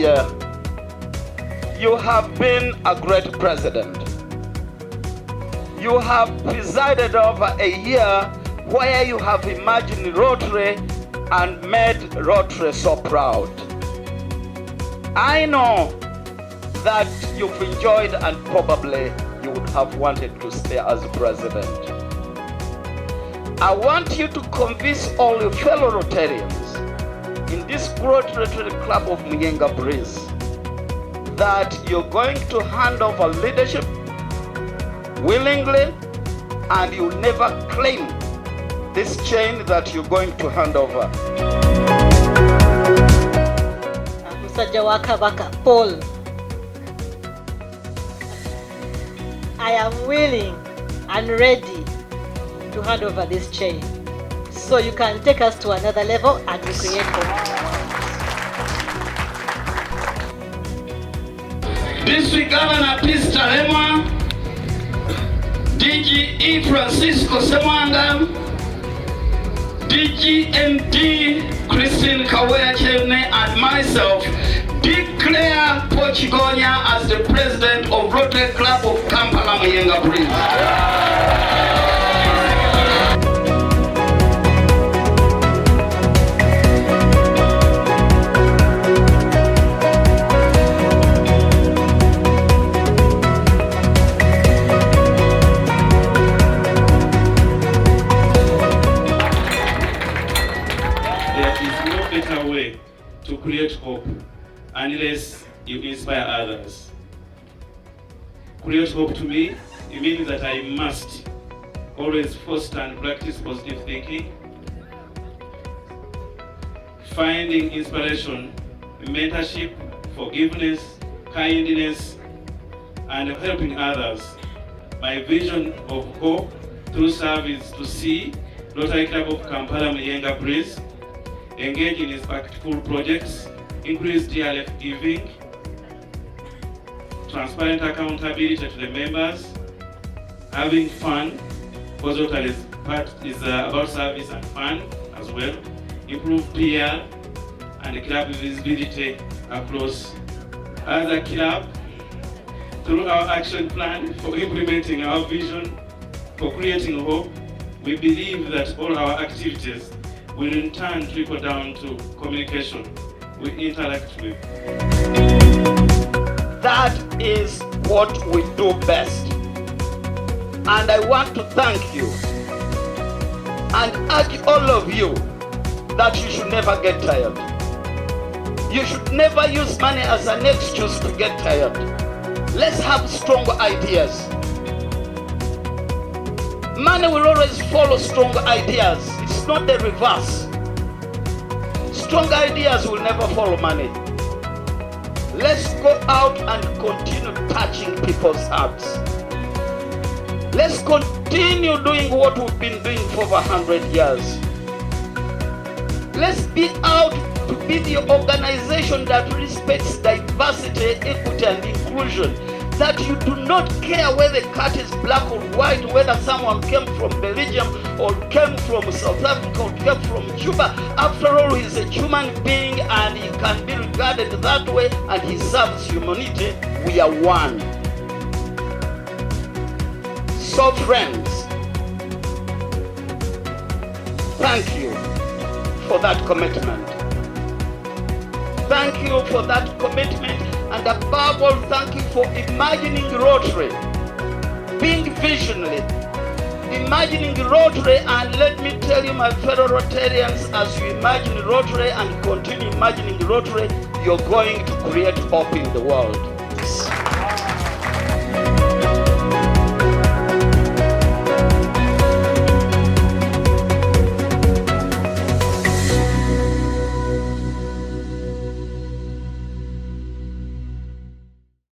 year, you have been a great president. You have presided over a year where you have imagined Rotary and made Rotary so proud. I know that you've enjoyed and probably you would have wanted to stay as president. I want you to convince all your fellow Rotarians in this great Rotary Club of Muyenga Breeze that you're going to hand over leadership willingly, and you never claim this chain that you're going to hand over. Musajja wa Kabaka, Paul, I am willing and ready to hand over this chain so you can take us to another level and we create hope. District Governor Peace Talema, DGE Francisco Semanga, DGMD Christine Kawea Chene, and myself declare PAUL KIGONYA as the president of Rotary Club of Kampala Muyenga Breeze. Way to create hope unless you inspire others. Create hope to me, it means that I must always foster and practice positive thinking, finding inspiration, mentorship, forgiveness, kindness, and helping others. My vision of hope through service to see Rotary Club of Kampala Muyenga Breeze engage in impactful projects, increase DLF giving, transparent accountability to the members, having fun, because Rotary is about service and fun as well, improve PR and club visibility across. As a club, through our action plan for implementing our vision for creating hope, we believe that all our activities will in turn trickle down to communication we interact with. That is what we do best. And I want to thank you and urge all of you that you should never get tired. You should never use money as an excuse to get tired. Let's have strong ideas. Money will always follow strong ideas. It's not the reverse. Strong ideas will never follow money. Let's go out and continue touching people's hearts. Let's continue doing what we've been doing for over 100 years. Let's be out to be the organization that respects diversity, equity, and inclusion. That you do not care whether the cat is black or white, whether someone came from Belgium or came from South Africa or came from Cuba. After all, he's a human being and he can be regarded that way, and he serves humanity. We are one. So friends, thank you for that commitment. Thank you for that commitment. And above all, thank you for imagining Rotary, being visionary, imagining Rotary. And let me tell you, my fellow Rotarians, as you imagine Rotary and continue imagining Rotary, you're going to create hope in the world.